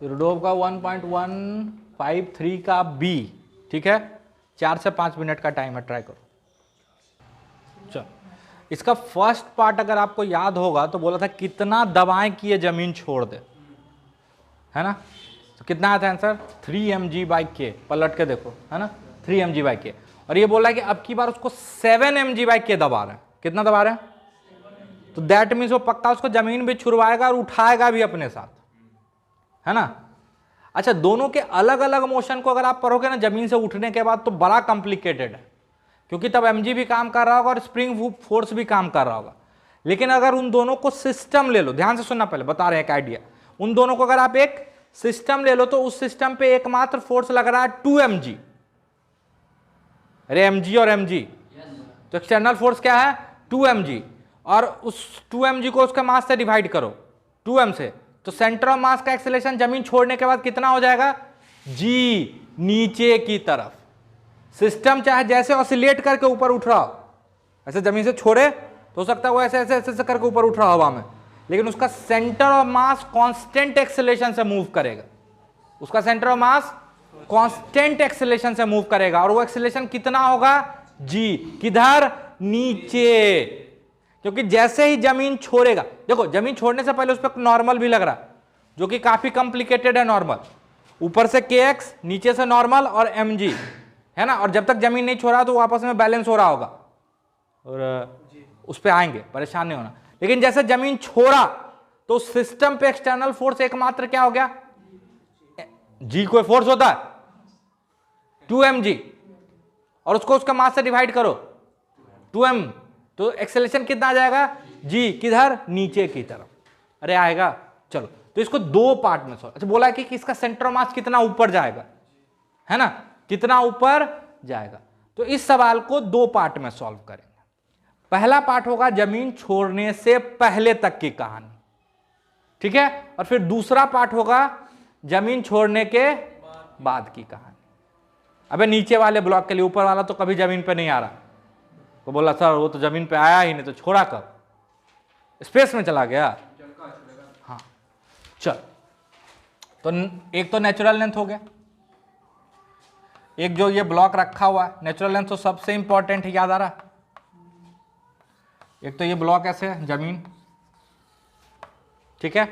Rudolph का 1.153 का B, ठीक है, 4 से 5 मिनट का टाइम है, ट्राई करो। चलो, इसका फर्स्ट पार्ट अगर आपको याद होगा तो बोला था कितना दबाएं कि ये जमीन छोड़ दे, है ना। तो कितना आता है आंसर, 3 mg/k, पलट के देखो, है ना, 3 mg/k। और ये बोला है कि अब की बार उसको 7 mg/k दबा रहे हैं। कितना दबा रहे हैं, तो दैट मीन्स वो पक्का उसको जमीन भी छुड़वाएगा और उठाएगा भी अपने साथ, है ना। अच्छा, दोनों के अलग अलग मोशन को अगर आप पढ़ोगे ना जमीन से उठने के बाद तो बड़ा कॉम्प्लिकेटेड है, क्योंकि तब mg भी काम कर रहा होगा और स्प्रिंग फोर्स भी काम कर रहा होगा। लेकिन अगर उन दोनों को सिस्टम ले लो, ध्यान से सुनना, पहले बता रहे हैं एक आइडिया, उन दोनों को अगर आप एक सिस्टम ले लो तो उस सिस्टम पे एकमात्र फोर्स लग रहा है 2 mg। अरे mg और mg, तो एक्सटर्नल फोर्स क्या है 2 mg, और उस 2 mg को उसका मास से डिवाइड करो 2m से, तो सेंटर ऑफ मास का एक्सेलरेशन जमीन छोड़ने के बाद कितना हो जाएगा, g, नीचे की तरफ। सिस्टम चाहे जैसे ऑसिलेट करके ऊपर उठ रहा हो, ऐसे जमीन से छोड़े तो हो सकता है वो ऐसे ऐसे ऐसे करके ऊपर उठ रहा हवा में, लेकिन उसका centre of mass constant acceleration से मूव करेगा। उसका centre of mass constant acceleration से मूव करेगा, और वो एक्सेलरेशन कितना होगा, जी, किधर, नीचे। क्योंकि जैसे ही जमीन छोड़ेगा, देखो जमीन छोड़ने से पहले उस पर नॉर्मल भी लग रहा है, जो कि काफी कॉम्प्लिकेटेड है नॉर्मल, ऊपर से kx, नीचे से नॉर्मल और mg, है ना। और जब तक जमीन नहीं छोड़ा तो वो आपस में बैलेंस हो रहा होगा, और उस पर आएंगे, परेशान नहीं होना। लेकिन जैसे जमीन छोड़ा तो सिस्टम पे एक्सटर्नल फोर्स एकमात्र क्या हो गया, जी कोई फोर्स होता है 2 mg, और उसको उसका मास से डिवाइड करो 2m, तो एक्सेलरेशन कितना आ जाएगा, जी, किधर, नीचे की तरफ। अरे आएगा, चलो। तो इसको दो पार्ट में सॉल्व, अच्छा बोला है कि इसका सेंटर ऑफ मास कितना ऊपर जाएगा, है ना, कितना ऊपर जाएगा। तो इस सवाल को दो पार्ट में सॉल्व करेंगे। पहला पार्ट होगा जमीन छोड़ने से पहले तक की कहानी, ठीक है, और फिर दूसरा पार्ट होगा जमीन छोड़ने के बाद की कहानी। अबे नीचे वाले ब्लॉक के लिए, ऊपर वाला तो कभी जमीन पे नहीं आ रहा, तो बोला सर वो तो जमीन पे आया ही नहीं, तो छोड़ा कब, स्पेस में चला गया। हाँ चल, तो एक तो नेचुरल लेंथ हो गया, एक जो ये ब्लॉक रखा हुआ है, नेचुरल लेंथ तो सबसे इंपॉर्टेंट है, याद आ रहा। एक तो ये ब्लॉक ऐसे है, जमीन, ठीक है।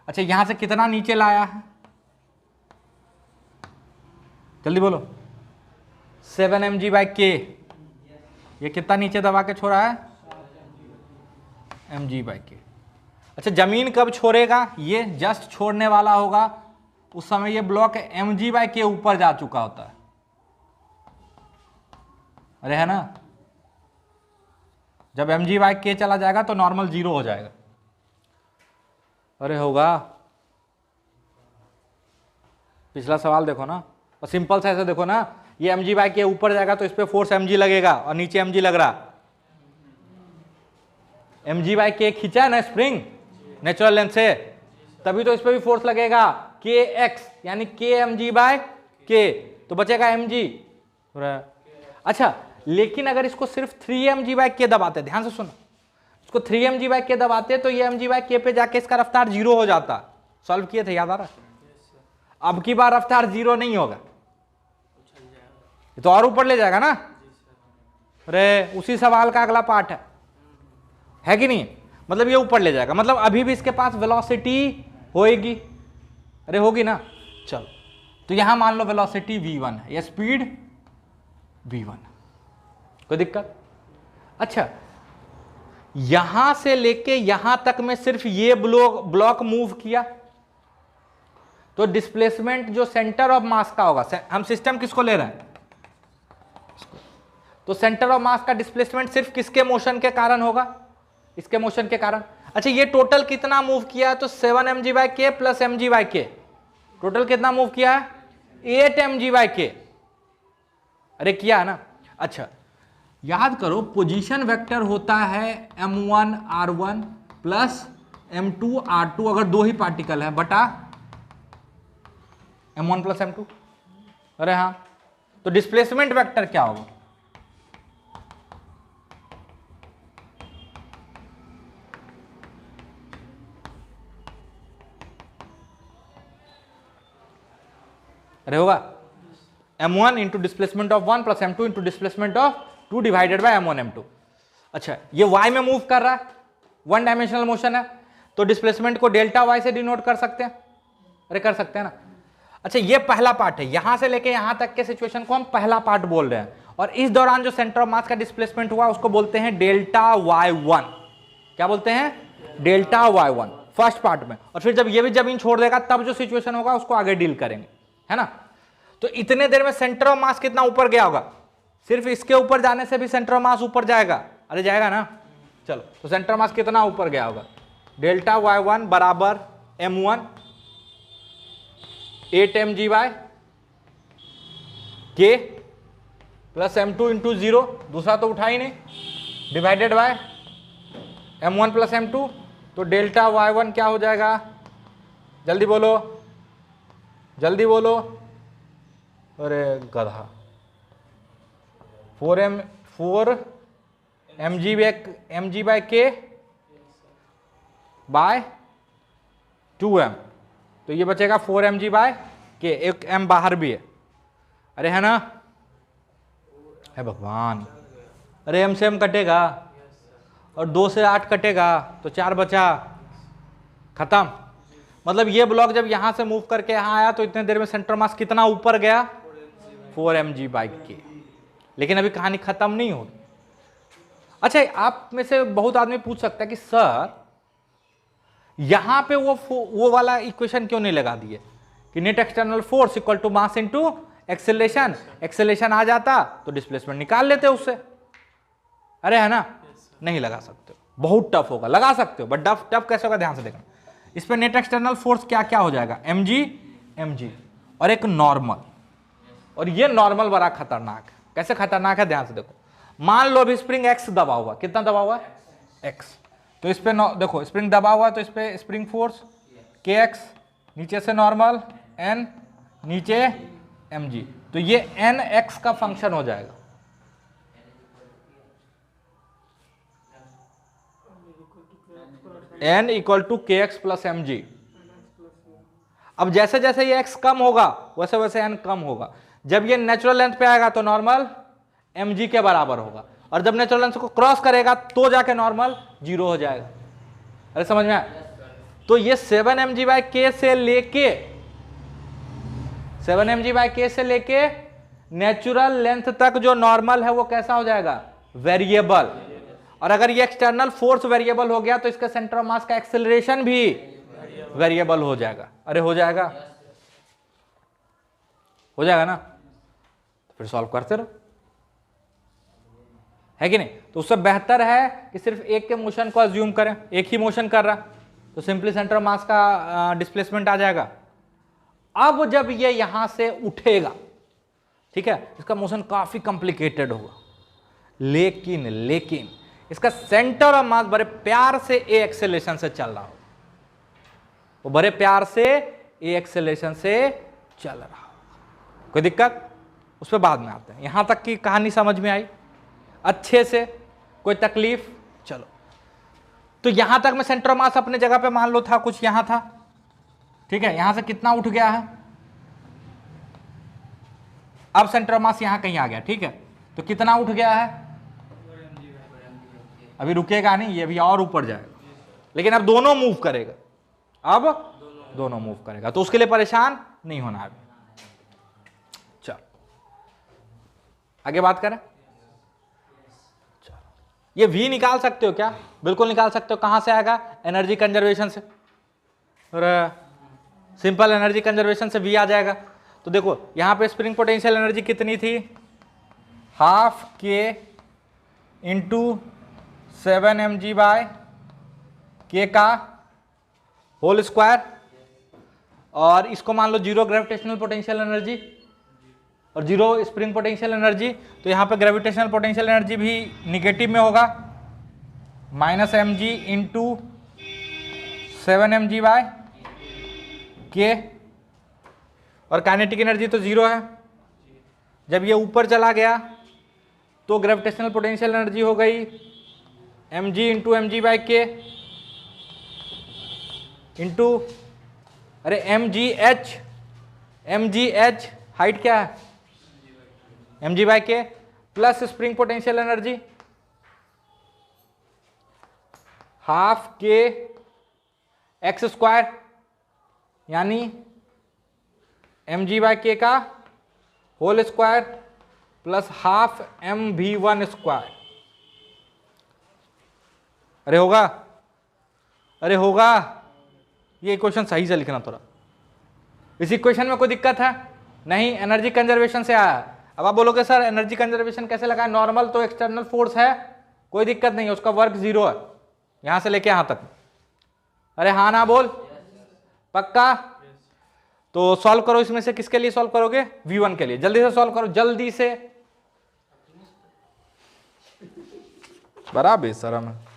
अच्छा यहां से कितना नीचे लाया है, जल्दी बोलो, 7 mg/k। ये कितना नीचे दबा के छोड़ा है, mg/k। अच्छा जमीन कब छोड़ेगा, ये जस्ट छोड़ने वाला होगा, उस समय ये ब्लॉक mg/k ऊपर जा चुका होता है, अरे है ना। जब mg/k चला जाएगा तो नॉर्मल 0 हो जाएगा, अरे होगा। पिछला सवाल देखो ना, और सिंपल से ऐसे देखो ना, ये mg/k ऊपर जाएगा तो इस पे फोर्स mg लगेगा, और नीचे mg लग रहा, mg/k खींचा है ना स्प्रिंग नेचुरल लेंथ से, तभी तो इस पे भी फोर्स लगेगा kx, यानी k mg/k, तो बचेगा mg। अच्छा लेकिन अगर इसको सिर्फ 3 mg/k दबाते, ध्यान से सुनो, इसको 3 mg/k दबाते तो ये mg/k पे जाके इसका रफ्तार 0 हो जाता। सॉल्व किए थे, याद आ रहा। अब की बार रफ्तार 0 नहीं होगा, ये तो और ऊपर ले जाएगा ना। अरे उसी सवाल का अगला पार्ट है कि नहीं, मतलब ये ऊपर ले जाएगा, मतलब अभी भी इसके पास वेलोसिटी होएगी, अरे होगी ना। चलो तो यहां मान लो वेलोसिटी v1 है, या स्पीड v1, कोई दिक्कत। अच्छा यहां से लेके यहां तक में सिर्फ ये ब्लॉक मूव किया, तो डिस्प्लेसमेंट जो सेंटर ऑफ मास का होगा, हम सिस्टम किसको ले रहे हैं, तो सेंटर ऑफ मास का डिस्प्लेसमेंट सिर्फ किसके मोशन के कारण होगा, इसके मोशन के कारण। अच्छा ये टोटल कितना मूव किया है, तो 7 mg/k प्लस mg/k, टोटल कितना मूव किया है, 8 mg/k, अरे किया है ना। अच्छा याद करो, पोजीशन वेक्टर होता है m1 r1 plus m2 r2, अगर दो ही पार्टिकल है, बटा m1 प्लस m2। अरे हाँ, तो डिस्प्लेसमेंट वेक्टर क्या होगा, अरे होगा m1 into displacement of 1 plus m2 into displacement of 2 divided by m1 m2। अच्छा ये y में मूव कर रहा है, वन डायमेंशनल मोशन है, तो डिस्प्लेसमेंट को डेल्टा y से डिनोट कर सकते हैं। अरे कर सकते हैं ना। अच्छा ये पहला पार्ट है, यहां से लेके यहां तक के सिचुएशन को हम पहला पार्ट बोल रहे हैं, और इस दौरान जो सेंटर ऑफ मास का डिस्प्लेसमेंट हुआ उसको बोलते हैं डेल्टा y1। क्या बोलते हैं? डेल्टा y1 फर्स्ट पार्ट में। और फिर जब ये भी जमीन छोड़ देगा तब जो सिचुएशन होगा उसको आगे डील करेंगे, है ना। तो इतने देर में सेंटर ऑफ मास कितना ऊपर गया होगा? सिर्फ इसके ऊपर जाने से भी सेंटर ऑफ मास ऊपर जाएगा। अरे जाएगा ना। चलो तो सेंटर ऑफ मास कितना ऊपर गया होगा? डेल्टा y1 बराबर m1 8 mg by k plus m2 into 0, दूसरा तो उठा ही नहीं, divided by m1 plus m2। तो डेल्टा y1 क्या हो जाएगा? जल्दी बोलो, जल्दी बोलो। अरे गधा, 4 mg by k bye 2m, तो ये बचेगा 4 mg बाय k, एक m बाहर भी है। अरे है ना, है भगवान। अरे m से m कटेगा और 2 से 8 कटेगा तो 4 बचा, खत्म। मतलब ये ब्लॉक जब यहां से मूव करके यहां आया तो इतने देर में सेंटर मास कितना ऊपर गया? 4 mg बाई k। लेकिन अभी कहानी खत्म नहीं होगी। अच्छा आप में से बहुत आदमी पूछ सकता है कि सर यहां पे वो वाला इक्वेशन क्यों नहीं लगा दिए कि net external force equal to mass into acceleration. Acceleration आ जाता तो डिस्प्लेसमेंट निकाल लेते उससे। अरे है ना, नहीं लगा सकते, बहुत टफ होगा। लगा सकते हो बट टफ कैसे होगा ध्यान से देखना। इस पे नेट एक्सटर्नल फोर्स क्या क्या हो जाएगा? mg और एक नॉर्मल। और ये नॉर्मल बड़ा खतरनाक है। कैसे खतरनाक है ध्यान से देखो। मान लो अभी स्प्रिंग x दबा हुआ, कितना दबा हुआ है? x। तो इस पे देखो स्प्रिंग दबा हुआ है तो इस पे स्प्रिंग फोर्स kx, नीचे से नॉर्मल n, नीचे mg, तो ये nx का फंक्शन हो जाएगा। n इक्वल टू के एक्स प्लस एम जी। अब जैसे जैसे ये x कम होगा वैसे वैसे n कम होगा। जब ये नेचुरल लेंथ पे आएगा तो नॉर्मल mg के बराबर होगा, और जब नेचुरल लेंथ को क्रॉस करेगा तो जाके नॉर्मल 0 हो जाएगा। अरे समझ में आया? तो ये 7 mg बाय k से लेके 7 mg बाय k से लेके नेचुरल लेंथ तक जो नॉर्मल है वो कैसा हो जाएगा? वेरिएबल। और अगर ये एक्सटर्नल फोर्स वेरिएबल हो गया तो इसका सेंटर ऑफ मास का एक्सेलरेशन भी वेरिएबल हो जाएगा। अरे हो जाएगा, हो जाएगा ना। तो फिर सॉल्व करते रहो, है कि नहीं। तो उससे बेहतर है कि सिर्फ एक के मोशन को अज्यूम करें, एक ही मोशन कर रहा तो सिंपली सेंटर ऑफ मास का डिस्प्लेसमेंट आ जाएगा। अब जब ये यहां से उठेगा, ठीक है, इसका मोशन काफी कॉम्प्लिकेटेड होगा, लेकिन इसका सेंटर ऑफ मास बड़े प्यार से ए एक्सेलरेशन से चल रहा हो, वो बड़े प्यार से ए एक्सेलरेशन से चल रहा हो। कोई दिक्कत? उस पर बाद में आते हैं। यहां तक की कहानी समझ में आई अच्छे से? कोई तकलीफ? चलो, तो यहां तक में सेंटर ऑफ मास अपने जगह पे मान लो था, कुछ यहां था, ठीक है। यहां से कितना उठ गया है? अब सेंटर ऑफ मास यहां कहीं आ गया, ठीक है। तो कितना उठ गया है? अभी रुकेगा नहीं, ये भी और ऊपर जाएगा, लेकिन अब दोनों मूव करेगा। अब दोनों मूव करेगा तो उसके लिए परेशान नहीं होना है। चलो आगे बात करें। चलो, ये V निकाल सकते हो क्या? बिल्कुल निकाल सकते हो। कहां से आएगा? एनर्जी कंजर्वेशन से। और सिंपल एनर्जी कंजर्वेशन से V आ जाएगा। तो देखो यहां पे स्प्रिंग पोटेंशियल एनर्जी कितनी थी? Half k into 7 mg by k का होल स्क्वायर, और इसको मान लो 0 ग्रेविटेशनल पोटेंशियल एनर्जी और 0 स्प्रिंग पोटेंशियल एनर्जी। तो यहां पे ग्रेविटेशनल पोटेंशियल एनर्जी भी निगेटिव में होगा, -mg into 7 mg by k, और काइनेटिक एनर्जी तो 0 है। जब ये ऊपर चला गया तो ग्रेविटेशनल पोटेंशियल एनर्जी हो गई mg into mg by k into, अरे mgh M G H height क्या है M G by K plus spring potential energy half K X square यानी एम जी बाई के का whole square plus half M V one square. अरे होगा, अरे होगा, ये इक्वेशन सही से लिखना थोड़ा। इस इक्वेशन में कोई दिक्कत है नहीं, एनर्जी कंजर्वेशन से आया। अब आप बोलोगे सर एनर्जी कंजर्वेशन कैसे लगाए, नॉर्मल तो एक्सटर्नल फोर्स है, कोई दिक्कत नहीं है, उसका वर्क जीरो है यहां से लेके यहां तक। अरे हाँ ना बोल, पक्का? तो सॉल्व करो, इसमें से किसके लिए सॉल्व करोगे, V1 के लिए। जल्दी से सॉल्व करो, जल्दी से। बराबर शर्म है।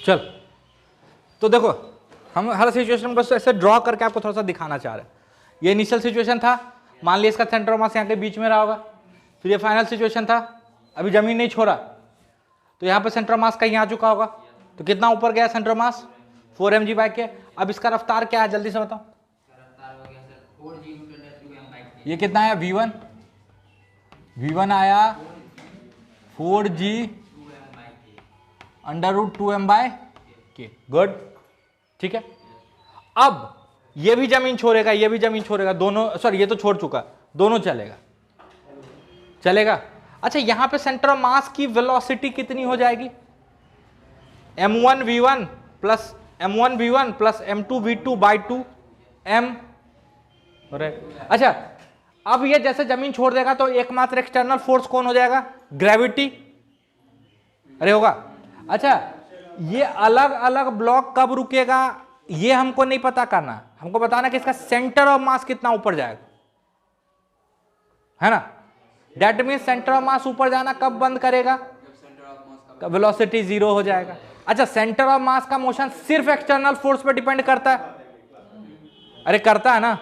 चल तो देखो, हम हर सिचुएशन बस ऐसे ड्रॉ करके आपको थोड़ा सा दिखाना चाह रहे हैं। ये इनिशियल सिचुएशन था, मान लिया इसका सेंटर ऑफ मास यहाँ के बीच में रहा होगा। फिर ये फाइनल सिचुएशन था, अभी जमीन नहीं छोड़ा, तो यहाँ पे सेंटर ऑफ मास कहीं आ चुका होगा। तो कितना ऊपर गया centre of mass, 4 mg by के। अब इसका रफ्तार क्या है जल्दी से बताओ। ये कितना आया V1, V1 आया 4g √2m/k। गुड, ठीक है। अब ये भी जमीन छोड़ेगा, ये भी जमीन छोड़ेगा, दोनों, सॉरी ये तो छोड़ चुका, दोनों चलेगा, चलेगा। अच्छा, यहां पे सेंटर ऑफ मास की वेलोसिटी कितनी हो जाएगी, m1v1 plus m1v1 plus m2v2/2 m। अच्छा, अब ये जैसे जमीन छोड़ देगा तो एकमात्र एक्सटर्नल फोर्स कौन हो जाएगा, ग्रेविटी। अरे होगा। अच्छा, ये अलग अलग ब्लॉक कब रुकेगा ये हमको नहीं पता करना, हमको बताना कि इसका सेंटर ऑफ मास कितना ऊपर जाएगा, है ना। दैट मीन सेंटर ऑफ मास ऊपर जाना कब बंद करेगा, वेलोसिटी जीरो हो जाएगा। अच्छा, सेंटर ऑफ मास का मोशन सिर्फ एक्सटर्नल फोर्स पे डिपेंड करता है, अरे करता है ना।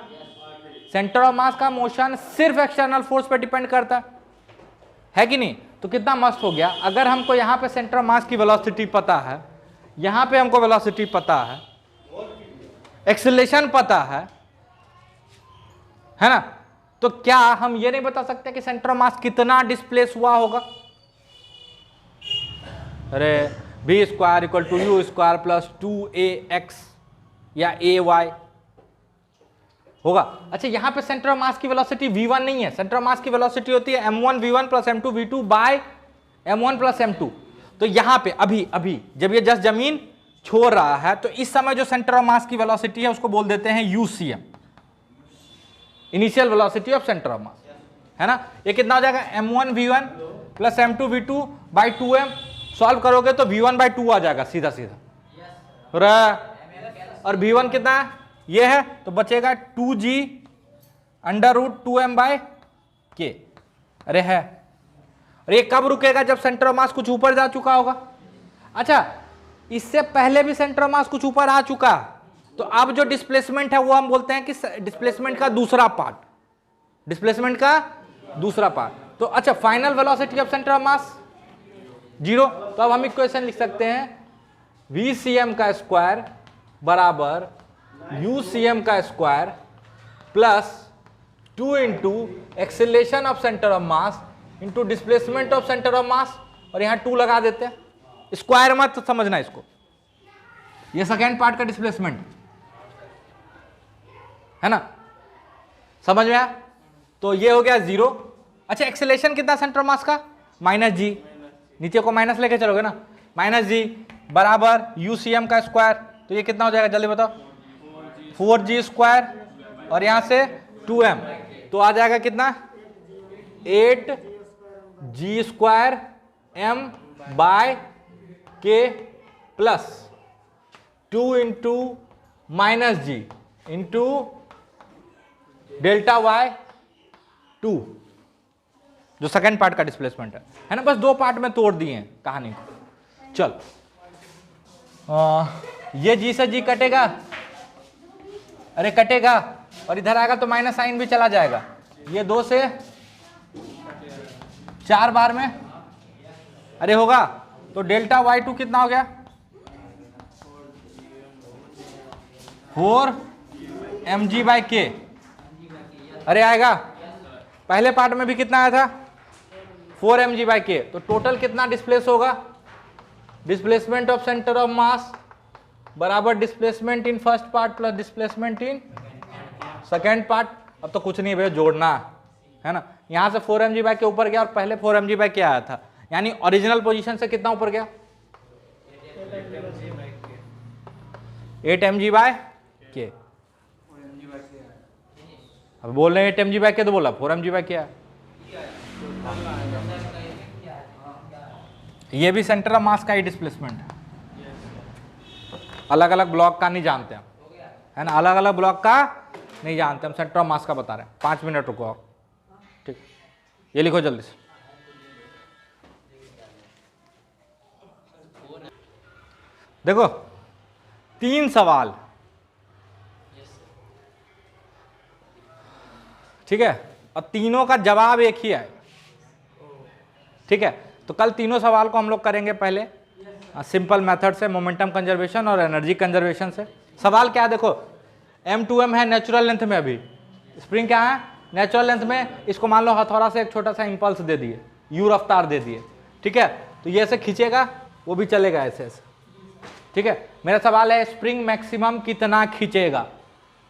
सेंटर ऑफ मास का मोशन सिर्फ एक्सटर्नल फोर्स पे डिपेंड करता है कि नहीं। तो कितना मस्त हो गया, अगर हमको यहां पे सेंटर ऑफ मास की वेलोसिटी पता है, यहां पे हमको वेलोसिटी पता है, एक्सेलरेशन पता है ना, तो क्या हम ये नहीं बता सकते कि सेंटर ऑफ मास कितना डिस्प्लेस हुआ होगा। अरे v² = u² प्लस 2ax या ay होगा। अच्छा, यहां पे सेंटर ऑफ मास की वेलोसिटी v1 नहीं है, सेंटर ऑफ मास की वेलोसिटी होती है m1v1 plus m2v2 bye m1 plus m2। तो यहां पे अभी जब ये जस्ट जमीन छोड़ रहा है तो इस समय जो सेंटर ऑफ मास की वेलोसिटी है उसको बोल देते हैं UCM, initial velocity of centre of मास, है ना। ये कितना हो जाएगा, m1v1 प्लस m2v2/2m। सॉल्व करोगे तो v1/2 आ जाएगा सीधा सीधा, और v1 कितना है, ये है, तो बचेगा 2g √2m/k। अरे है, और ये कब रुकेगा, जब सेंटर ऑफ मास कुछ ऊपर जा चुका होगा। अच्छा, इससे पहले भी सेंटर ऑफ मास कुछ ऊपर आ चुका, तो अब जो डिस्प्लेसमेंट है वो हम बोलते हैं कि डिस्प्लेसमेंट का दूसरा पार्ट, डिस्प्लेसमेंट का दूसरा पार्ट। तो अच्छा, final velocity of centre of मास 0। तो अब हम इक्वेशन लिख सकते हैं VCm² बराबर UCm² plus 2 into acceleration of centre of mass into displacement of centre of मास, और यहां 2 लगा देते हैं, स्क्वायर मत समझना इसको, ये सेकेंड पार्ट का डिस्प्लेसमेंट है ना, समझ में आया। तो ये हो गया 0। अच्छा, एक्सेलरेशन कितना सेंटर ऑफ मास का, -g, नीचे को माइनस लेके चलोगे ना, -g बराबर UCm²। तो ये कितना हो जाएगा जल्दी बताओ, 4g² और यहां से 2m, तो आ जाएगा कितना, 8g² m/k plus 2 into minus G into delta Y 2, जो सेकेंड पार्ट का डिस्प्लेसमेंट है ना। बस दो पार्ट में तोड़ दिए हैं कहानी को। चल ये जी से जी कटेगा, अरे कटेगा, और इधर आएगा तो माइनस साइन भी चला जाएगा। ये 2 से 4 बार में अरे होगा, तो डेल्टा वाई 2 कितना हो गया 4 mg/k। अरे आएगा, पहले पार्ट में भी कितना आया था 4 mg/k। तो टोटल कितना डिस्प्लेस होगा, displacement of centre of mass बराबर displacement in first part plus displacement in second part. अब तो कुछ नहीं भैया, जोड़ना है ना। यहां से 4 mg/k ऊपर गया और पहले 4 mg/k आया था, यानी ओरिजिनल पोजीशन से कितना ऊपर गया 8 mg/k। अब बोल रहे हैं 8 mg/k तो बोला 4 mg/k है। ये भी सेंटर ऑफ मास का ही डिस्प्लेसमेंट है, अलग अलग ब्लॉक का नहीं जानते हम, है ना, अलग अलग ब्लॉक का नहीं जानते हम, सेंटर ऑफ मास का बता रहे हैं। 5 मिनट रुको और, ठीक, ये लिखो जल्दी से। देखो 3 सवाल, ठीक है, और तीनों का जवाब एक ही है, ठीक है। तो कल तीनों सवाल को हम लोग करेंगे पहले सिंपल मेथड से, मोमेंटम कंजर्वेशन और एनर्जी कंजर्वेशन से। सवाल क्या है देखो, M2M है नेचुरल लेंथ में, अभी स्प्रिंग क्या है नेचुरल लेंथ में, इसको मान लो हथौड़ा से एक छोटा सा इंपल्स दे दिए, यू रफ्तार दे दिए, ठीक है। तो ये ऐसे खींचेगा, वो भी चलेगा ऐसे ऐसे, ठीक है। मेरा सवाल है स्प्रिंग मैक्सिमम कितना खींचेगा।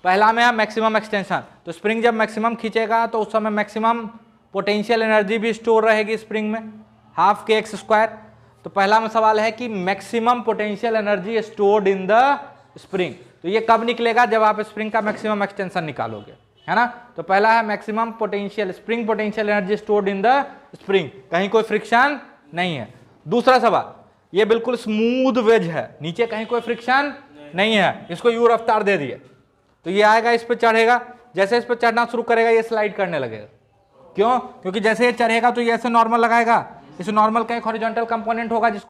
पहला में है मैक्सिमम एक्सटेंशन, तो स्प्रिंग जब मैक्सिमम खींचेगा तो उस समय मैक्सिमम पोटेंशियल एनर्जी भी स्टोर रहेगी स्प्रिंग में, हाफ kx²। तो पहला में सवाल है कि maximum potential energy stored in the spring, तो ये कब निकलेगा, जब आप स्प्रिंग का मैक्सिमम एक्सटेंशन निकालोगे, है ना। तो पहला है maximum potential spring potential energy stored in the spring, कहीं कोई फ्रिक्शन नहीं है। दूसरा सवाल, ये बिल्कुल स्मूथ वेज है, नीचे कहीं कोई फ्रिक्शन नहीं है, इसको यू रफ्तार दे दिए, तो ये आएगा इस पर चढ़ेगा, जैसे इस पर चढ़ना शुरू करेगा ये स्लाइड करने लगेगा। क्यों, क्योंकि जैसे ये चढ़ेगा तो ये ऐसे नॉर्मल लगाएगा, इस नॉर्मल का एक हॉरिजॉन्टल कंपोनेंट होगा जिसको